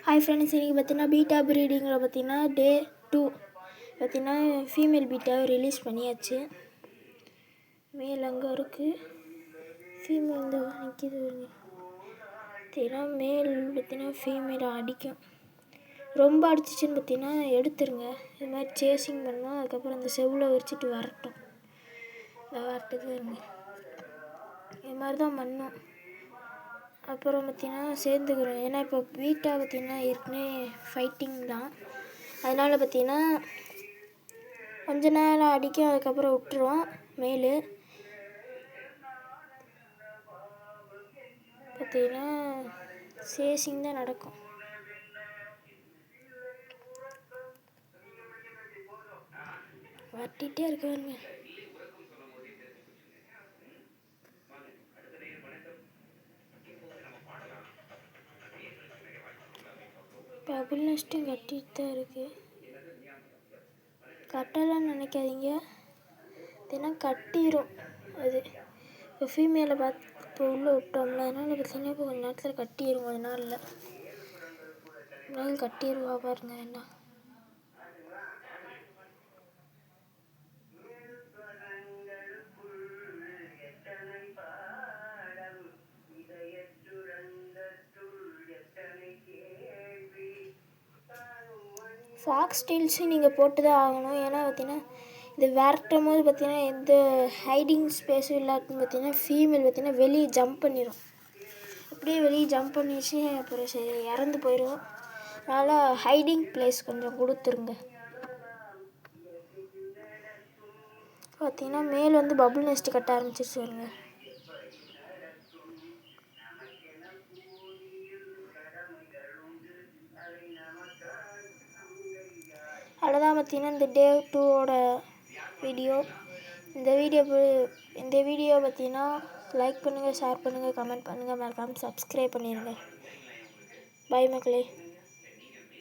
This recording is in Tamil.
ஹாய் ஃப்ரெண்ட்ஸ், இன்றைக்கி பார்த்தீங்கன்னா பீட்டா ப்ரீடிங்கில் பார்த்தீங்கன்னா டே 2 பார்த்தீங்கன்னா ஃபீமேல் பீட்டாவை ரிலீஸ் பண்ணியாச்சு. மேல் அங்கே இருக்குது, ஃபீமேல் இந்த நிற்கிது. பார்த்தீங்கன்னா மேல் பார்த்தீங்கன்னா ஃபீமேலை அடிக்கும். ரொம்ப அடிச்சிச்சின்னு பார்த்தீங்கன்னா எடுத்துருங்க. இது மாதிரி சேசிங் பண்ணோம். அதுக்கப்புறம் அந்த செவ்வில் வச்சுட்டு வரட்டும். வரட்டுது இருங்க, இது மாதிரி தான் பண்ணோம். அப்புறம் பார்த்திங்கன்னா சேர்ந்துக்கிறோம். ஏன்னா இப்போ பீட்டா பார்த்திங்கன்னா ஏற்கனவே ஃபைட்டிங் தான். அதனால் பார்த்திங்கன்னா கொஞ்ச நேரம் அடிக்கும், அதுக்கப்புறம் விட்டுருவோம். மேலு பார்த்திங்கன்னா சேசிங் தான் நடக்கும். வட்டிகிட்டே இருக்காருங்க. பபுள் நெஸ்ட்டும் கட்டிட்டு தான் இருக்குது. கட்டலான்னு நினைக்காதீங்க, ஏன்னா கட்டிடும். அது இப்போ ஃபீமேலை பார்த்து இப்போ உள்ளே விட்டோம்ல, அதனால் பார்த்தீங்கன்னா இப்போ கொஞ்சம் நேரத்தில் கட்டிடும். அதனால கட்டிடுவா பாருங்க. என்ன ஃபாக்ஸ் டெயில்ஸும் நீங்கள் போட்டு தான் ஆகணும். ஏன்னா பார்த்தீங்கன்னா இது விரட்டும் போது பார்த்தீங்கன்னா எந்த ஹைடிங் ஸ்பேஸும் இல்லாட்டின்னு பார்த்தீங்கன்னா ஃபீமேல் பார்த்தீங்கன்னா வெளியே ஜம்ப் பண்ணிடும். அப்படியே வெளியே ஜம்ப் பண்ணிடுச்சு, அப்புறம் சரி இறந்து போயிடும். அதனால் ஹைடிங் பிளேஸ் கொஞ்சம் கொடுத்துருங்க. பார்த்தீங்கன்னா மேல் வந்து பபுள் நெஸ்ட் கட்ட ஆரம்பிச்சிருச்சு வருங்க. அவ்வளோதான் பார்த்தீங்கன்னா இந்த டே 2ஓட வீடியோ. இந்த வீடியோ பார்த்தீங்கன்னா லைக் பண்ணுங்கள், ஷேர் பண்ணுங்கள், கமெண்ட் பண்ணுங்கள், மறக்காமல் சப்ஸ்கிரைப் பண்ணிடுங்க. பாய் மக்களே.